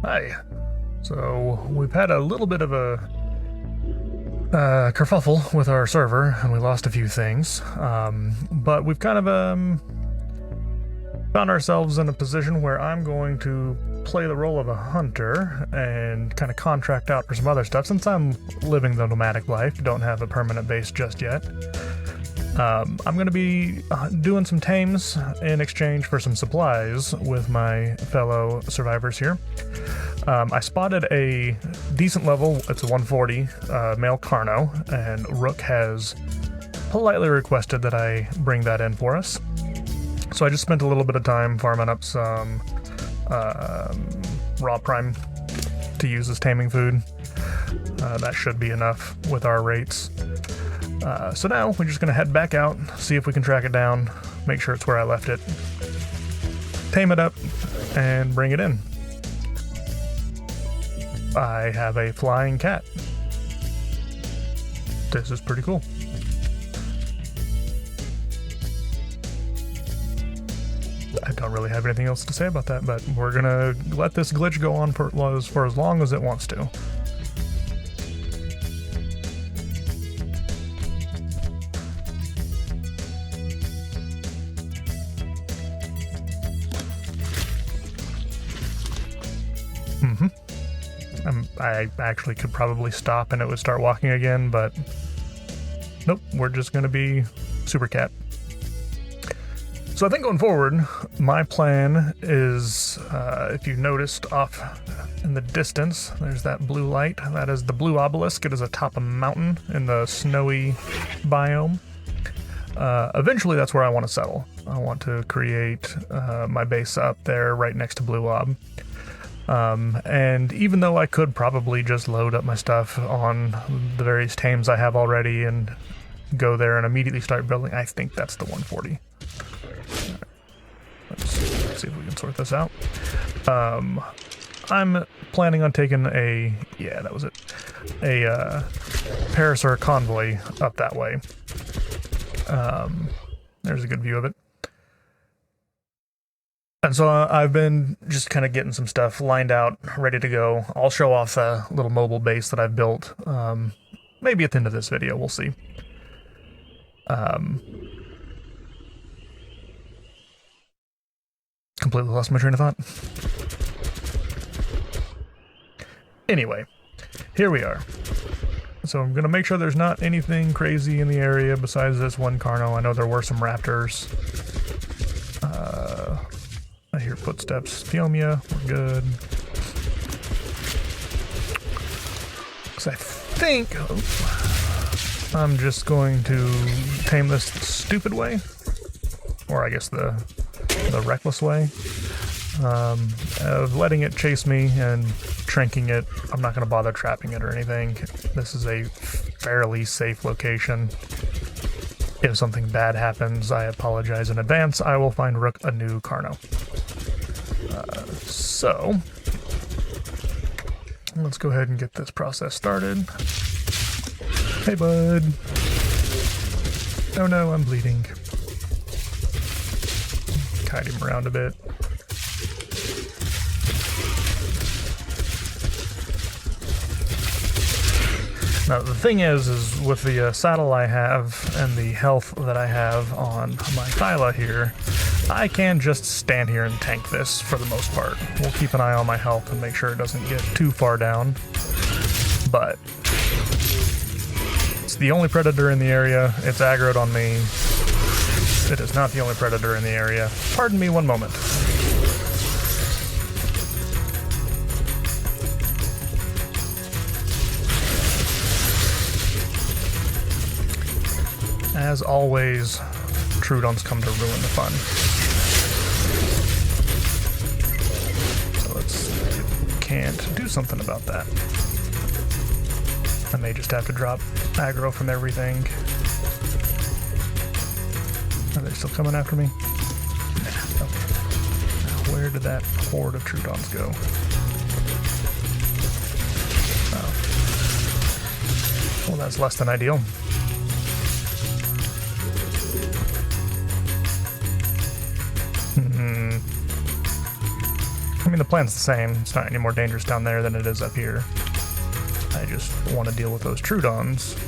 Hi. So we've had a little bit of a kerfuffle with our server, and we lost a few things. But we've kind of found ourselves in a position where I'm going to play the role of a hunter and kind of contract out for some other stuff. Since I'm living the nomadic life, don't have a permanent base just yet. I'm going to be doing some tames in exchange for some supplies with my fellow survivors here. I spotted a decent level, it's a 140 male Carno, and Rook has politely requested that I bring that in for us. So I just spent a little bit of time farming up some raw prime to use as taming food. That should be enough with our rates. So now we're just going to head back out, see if we can track it down, make sure it's where I left it, tame it up, and bring it in. I have a flying cat. This is pretty cool. I don't really have anything else to say about that, but we're going to let this glitch go on for as long as it wants to. I actually could probably stop and it would start walking again, but nope, we're just going to be Super Cat. So I think going forward, my plan is, if you noticed off in the distance, there's that blue light. That is the blue obelisk. It is atop a mountain in the snowy biome. Eventually, that's where I want to settle. I want to create my base up there right next to Blue Ob. And even though I could probably just load up my stuff on the various tames I have already and go there and immediately start building, I think that's the 140. Let's see if we can sort this out. I'm planning on taking a Paracer convoy up that way. There's a good view of it. And so I've been just kind of getting some stuff lined out, ready to go. I'll show off a little mobile base that I've built, maybe at the end of this video, we'll see. Completely lost my train of thought. Anyway, here we are. So I'm going to make sure there's not anything crazy in the area besides this one Carno. I know there were some raptors. I hear footsteps. Theomia, we're good. Because I think I'm just going to tame this the stupid way. Or I guess the reckless way. Of letting it chase me and tranking it. I'm not going to bother trapping it or anything. This is a fairly safe location. If something bad happens, I apologize in advance. I will find Rook a new Carno. So, let's go ahead and get this process started. Hey, bud. Oh no, I'm bleeding. Kite him around a bit. Now, the thing is with the saddle I have and the health that I have on my Thyla here, I can just stand here and tank this for the most part. We'll keep an eye on my health and make sure it doesn't get too far down. But it's the only predator in the area. It's aggroed on me. It is not the only predator in the area. Pardon me one moment. As always, Troodons come to ruin the fun. So let's see if we can't do something about that. I may just have to drop aggro from everything. Are they still coming after me? Nah, okay. Now where did that horde of Troodons go? Oh. Well, that's less than ideal. I mean, the plan's the same. It's not any more dangerous down there than it is up here. I just want to deal with those Troodons.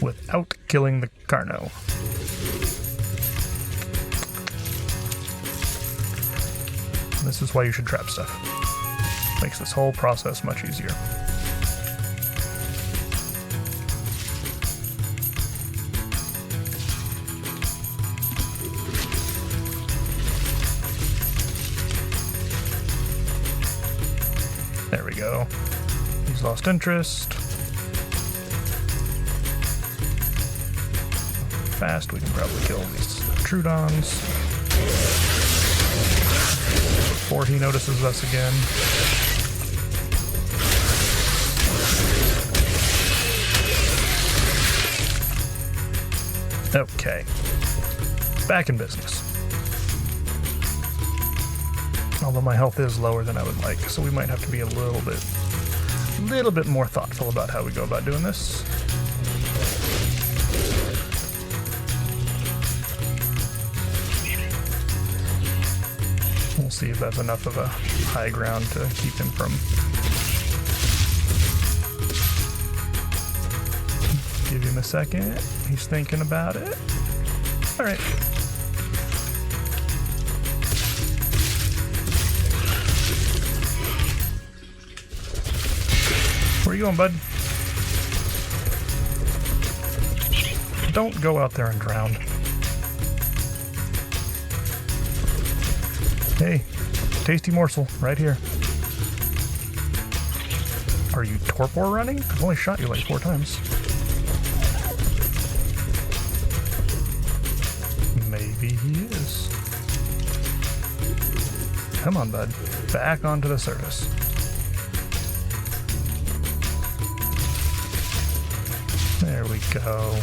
Without killing the Carno. This is why you should trap stuff. Makes this whole process much easier. There we go. He's lost interest. Fast, we can probably kill these Troodons before he notices us again. Okay, back in business. Although my health is lower than I would like, so we might have to be a little bit more thoughtful about how we go about doing this. We'll see if that's enough of a high ground to keep him from... Give him a second. He's thinking about it. All right. Where are you going, bud? Don't go out there and drown. Hey, tasty morsel right here. Are you torpor running? I've only shot you like 4 times. Maybe he is. Come on, bud. Back onto the surface. There we go.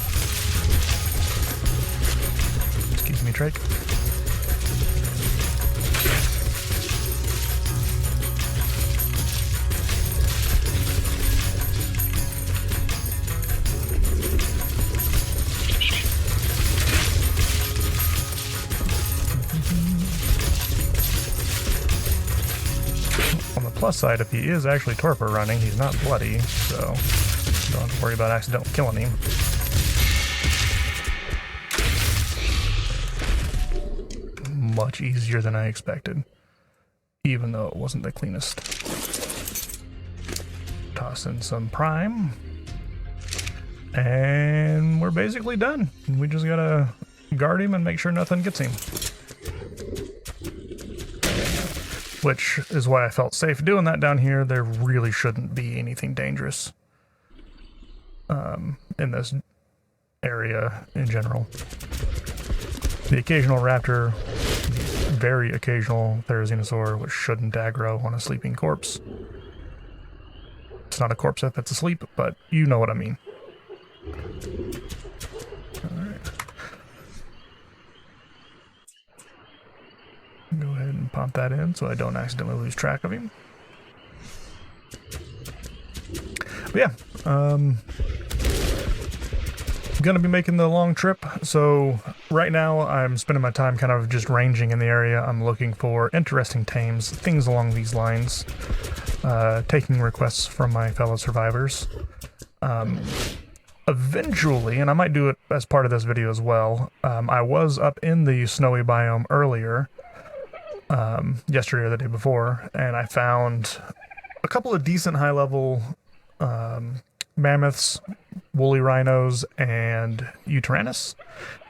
Excuse me, Drake. On the plus side, if he is actually torpor running, he's not bloody, so don't have to worry about accidentally killing him. Much easier than I expected, even though it wasn't the cleanest. Toss in some prime, and we're basically done. We just gotta guard him and make sure nothing gets him. Which is why I felt safe doing that down here. There really shouldn't be anything dangerous in this area in general. The occasional raptor, the very occasional Therizinosaur, which shouldn't aggro on a sleeping corpse. It's not a corpse that's asleep, but you know what I mean. Alright. Go ahead and pop that in so I don't accidentally lose track of him. But yeah, gonna be making the long trip, so right now I'm spending my time kind of just ranging in the area. I'm looking for interesting tames, things along these lines, taking requests from my fellow survivors. Eventually, and I might do it as part of this video as well, I was up in the snowy biome earlier, yesterday or the day before, and I found a couple of decent high-level mammoths, woolly rhinos, and Ep8,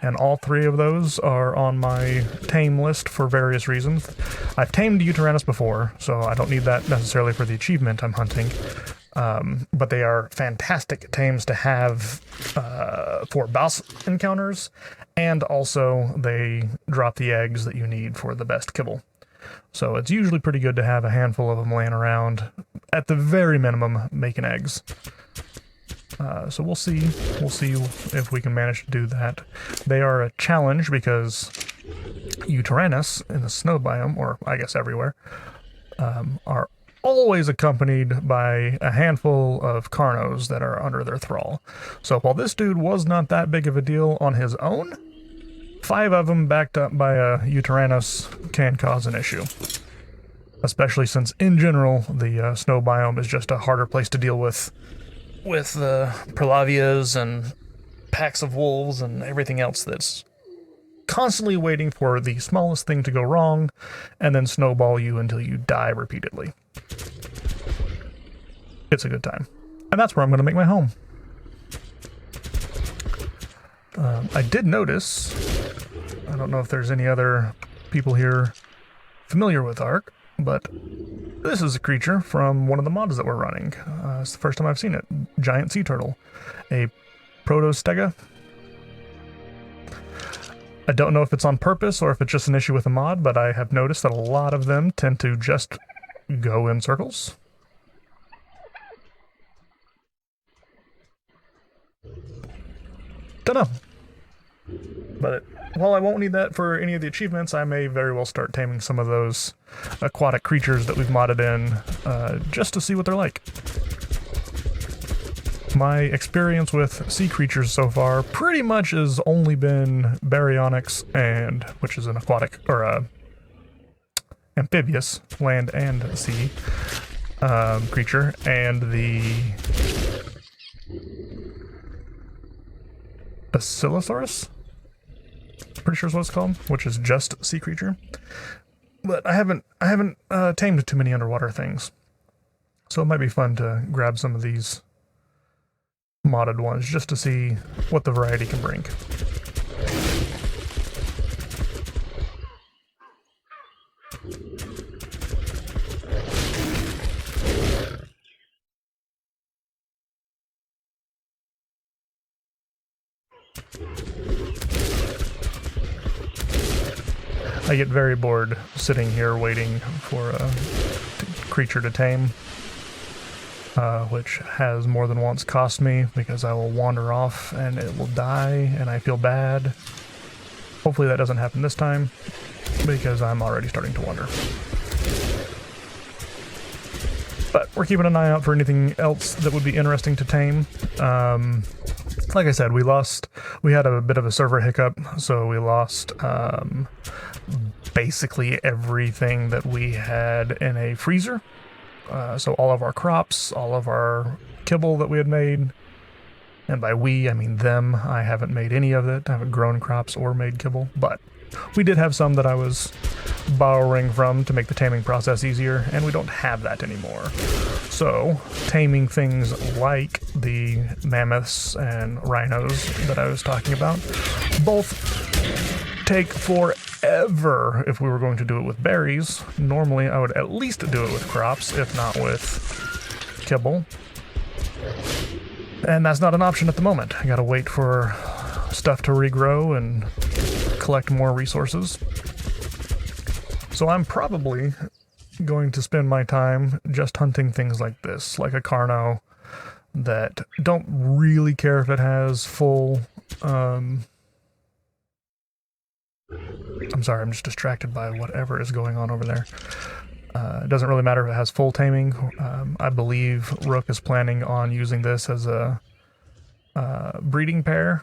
and all 3 of those are on my tame list for various reasons. I've tamed Ep8 before, so I don't need that necessarily for the achievement I'm hunting, but they are fantastic tames to have for boss encounters, and also they drop the eggs that you need for the best kibble. So it's usually pretty good to have a handful of them laying around, at the very minimum, making eggs. So we'll see if we can manage to do that. They are a challenge because Ep8 in the snow biome, or I guess everywhere, are always accompanied by a handful of Carnos that are under their thrall. So while this dude was not that big of a deal on his own, 5 of them backed up by a Uteranus can cause an issue. Especially since, in general, the snow biome is just a harder place to deal with the Prolavias and packs of wolves and everything else that's constantly waiting for the smallest thing to go wrong and then snowball you until you die repeatedly. It's a good time. And that's where I'm going to make my home. I did notice, I don't know if there's any other people here familiar with Ark, but this is a creature from one of the mods that we're running. It's the first time I've seen it. Giant sea turtle. A Protostega. I don't know if it's on purpose or if it's just an issue with the mod, but I have noticed that a lot of them tend to just go in circles. Don't know. But while I won't need that for any of the achievements, I may very well start taming some of those aquatic creatures that we've modded in, just to see what they're like. My experience with sea creatures so far pretty much has only been baryonyx, and which is an aquatic or amphibious land and sea creature, and the Basilosaurus, pretty sure is what it's called, which is just sea creature. But I haven't tamed too many underwater things, so it might be fun to grab some of these modded ones just to see what the variety can bring. I get very bored sitting here waiting for a creature to tame, which has more than once cost me because I will wander off and it will die and I feel bad. Hopefully that doesn't happen this time because I'm already starting to wonder. But we're keeping an eye out for anything else that would be interesting to tame. Like I said, we had a bit of a server hiccup, so we lost basically everything that we had in a freezer. So all of our crops, all of our kibble that we had made, and by we, I mean them. I haven't made any of it. I haven't grown crops or made kibble, but we did have some that I was borrowing from to make the taming process easier, and we don't have that anymore. So, taming things like the mammoths and rhinos that I was talking about, both take forever if we were going to do it with berries. Normally, I would at least do it with crops, if not with kibble. And that's not an option at the moment. I gotta wait for stuff to regrow and collect more resources. So I'm probably going to spend my time just hunting things like this, like a Carno that don't really care if it has full... I'm sorry, I'm just distracted by whatever is going on over there. It doesn't really matter if it has full taming. I believe Rook is planning on using this as a breeding pair.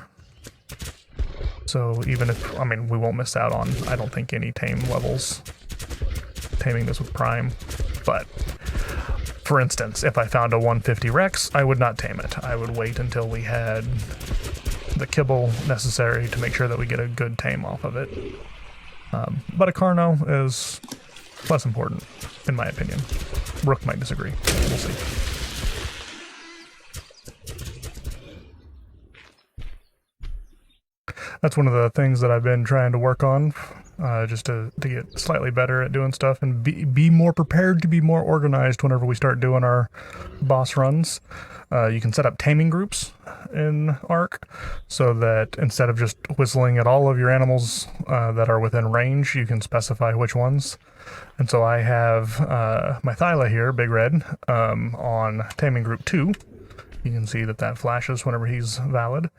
So even if, I mean, we won't miss out on, I don't think, any tame levels taming this with Prime. But, for instance, if I found a 150 Rex, I would not tame it. I would wait until we had the kibble necessary to make sure that we get a good tame off of it. But a Carno is less important, in my opinion. Rook might disagree. We'll see. That's one of the things that I've been trying to work on, just to get slightly better at doing stuff and be more prepared to be more organized whenever we start doing our boss runs. You can set up taming groups in Ark so that instead of just whistling at all of your animals that are within range, you can specify which ones. And so I have my Thyla here, Big Red, on taming group 2. You can see that flashes whenever he's valid.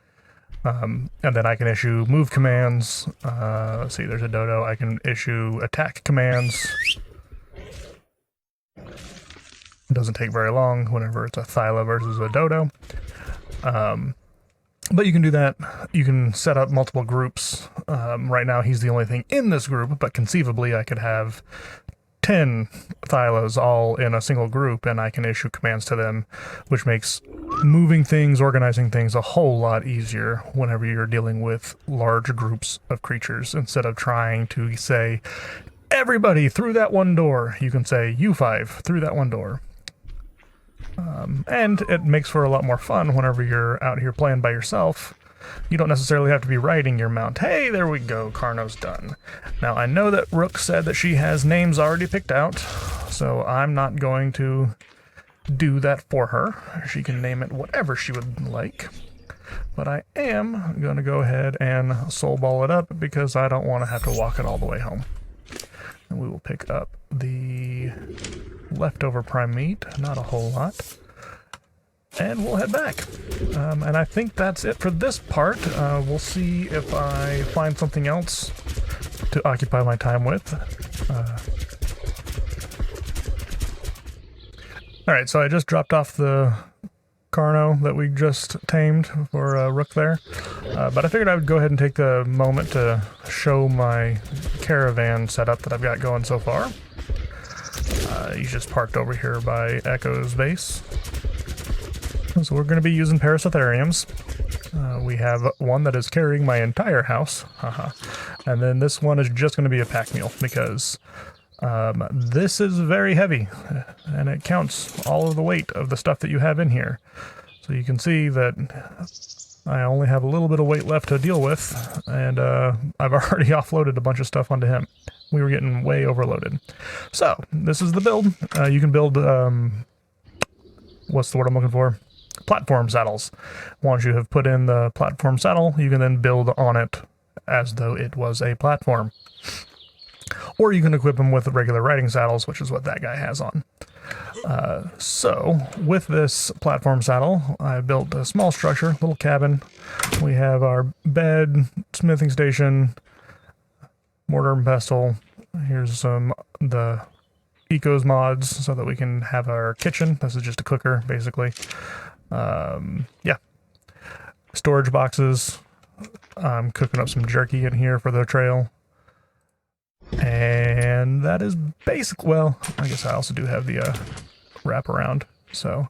And then I can issue move commands. Let's see, there's a dodo. I can issue attack commands. It doesn't take very long whenever it's a Thyla versus a Dodo. But you can do that. You can set up multiple groups. Right now he's the only thing in this group, but conceivably I could have 10 Thylas all in a single group, and I can issue commands to them, which makes moving things, organizing things a whole lot easier whenever you're dealing with large groups of creatures. Instead of trying to say, everybody through that one door, you can say, you 5 through that one door. And it makes for a lot more fun whenever you're out here playing by yourself. You don't necessarily have to be riding your mount. Hey, there we go, Carno's done. Now, I know that Rook said that she has names already picked out, so I'm not going to do that for her. She can name it whatever she would like. But I am going to go ahead and soul ball it up because I don't want to have to walk it all the way home. And we will pick up the leftover prime meat, not a whole lot. And we'll head back. And I think that's it for this part. We'll see if I find something else to occupy my time with. Alright, so I just dropped off the Carno that we just tamed for Rook there. But I figured I would go ahead and take the moment to show my caravan setup that I've got going so far. He's just parked over here by Echo's base. So we're going to be using Paracetheriums. We have one that is carrying my entire house. And then this one is just going to be a pack mule because this is very heavy and it counts all of the weight of the stuff that you have in here. So you can see that I only have a little bit of weight left to deal with, and I've already offloaded a bunch of stuff onto him. We were getting way overloaded. So this is the build. You can build, what's the word I'm looking for? Platform saddles. Once you have put in the platform saddle, you can then build on it as though it was a platform. Or you can equip them with regular riding saddles, which is what that guy has on. So with this platform saddle, I built a small structure, little cabin. We have our bed, smithing station, mortar and pestle. Here's the Ecos mods so that we can have our kitchen. This is just a cooker, basically. Yeah. Storage boxes. I'm cooking up some jerky in here for the trail. And that is basic. Well, I guess I also do have the wraparound. So,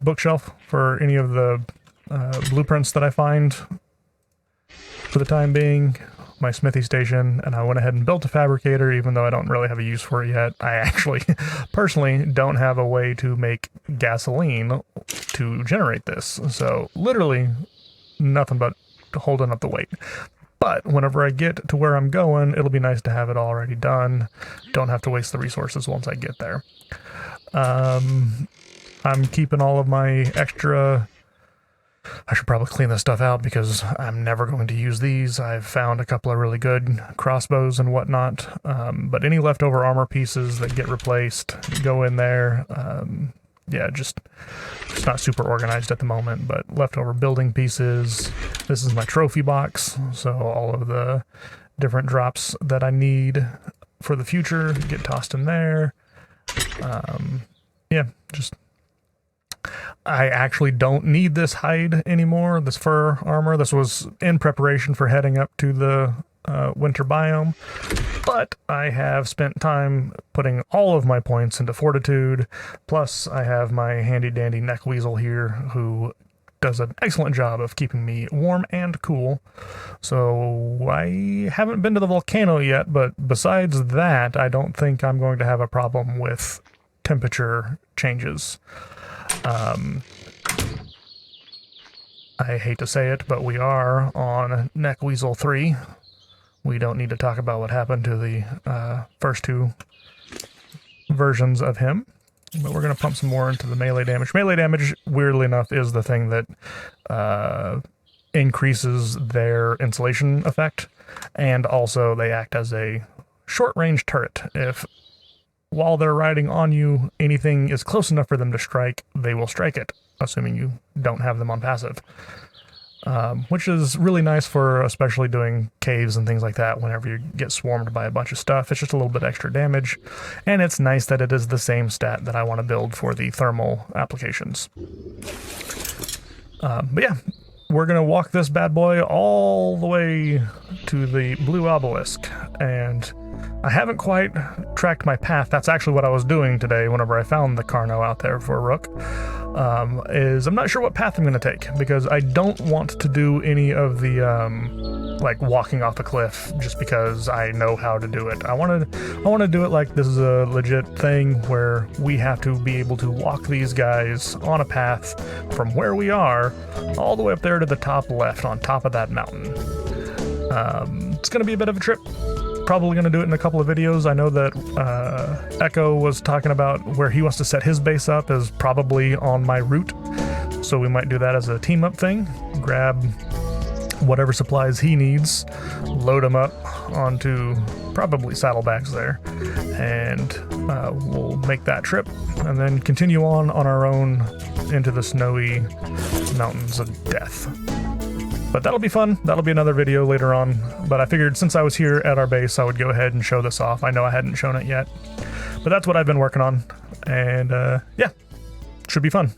bookshelf for any of the blueprints that I find for the time being. My smithy station, and I went ahead and built a fabricator, even though I don't really have a use for it yet. I actually, personally, don't have a way to make gasoline to generate this. So, literally, nothing but holding up the weight. But whenever I get to where I'm going, it'll be nice to have it already done. Don't have to waste the resources once I get there. I'm keeping all of my extra... I should probably clean this stuff out because I'm never going to use these. I've found a couple of really good crossbows and whatnot. But any leftover armor pieces that get replaced go in there. Yeah, just it's not super organized at the moment, but leftover building pieces. This is my trophy box, so all of the different drops that I need for the future get tossed in there. Yeah, just... I actually don't need this hide anymore, this fur armor. This was in preparation for heading up to the winter biome, but I have spent time putting all of my points into fortitude, plus I have my handy dandy neck weasel here who does an excellent job of keeping me warm and cool. So I haven't been to the volcano yet, but besides that, I don't think I'm going to have a problem with temperature changes. I hate to say it, but we are on Neck Weasel 3. We don't need to talk about what happened to the first two versions of him. But we're going to pump some more into the melee damage. Melee damage, weirdly enough, is the thing that increases their insulation effect. And also they act as a short-range turret. If while they're riding on you, anything is close enough for them to strike, they will strike it, assuming you don't have them on passive. which is really nice for especially doing caves and things like that whenever you get swarmed by a bunch of stuff. It's just a little bit extra damage, and it's nice that it is the same stat that I want to build for the thermal applications. But yeah, we're going to walk this bad boy all the way to the blue obelisk, and I haven't quite tracked my path. That's actually what I was doing today whenever I found the Carno out there for Rook. I'm not sure what path I'm going to take, because I don't want to do any of the like walking off a cliff just because I know how to do it. I want to do it like this is a legit thing where we have to be able to walk these guys on a path from where we are all the way up there to the top left on top of that mountain. It's going to be a bit of a trip. Probably going to do it in a couple of videos. I know that Echo was talking about where he wants to set his base up is probably on my route, so we might do that as a team up thing. Grab whatever supplies he needs, load them up onto probably saddlebags there, and we'll make that trip and then continue on our own into the snowy mountains of death. But that'll be fun. That'll be another video later on. But I figured since I was here at our base, I would go ahead and show this off. I know I hadn't shown it yet, but that's what I've been working on. And yeah, should be fun.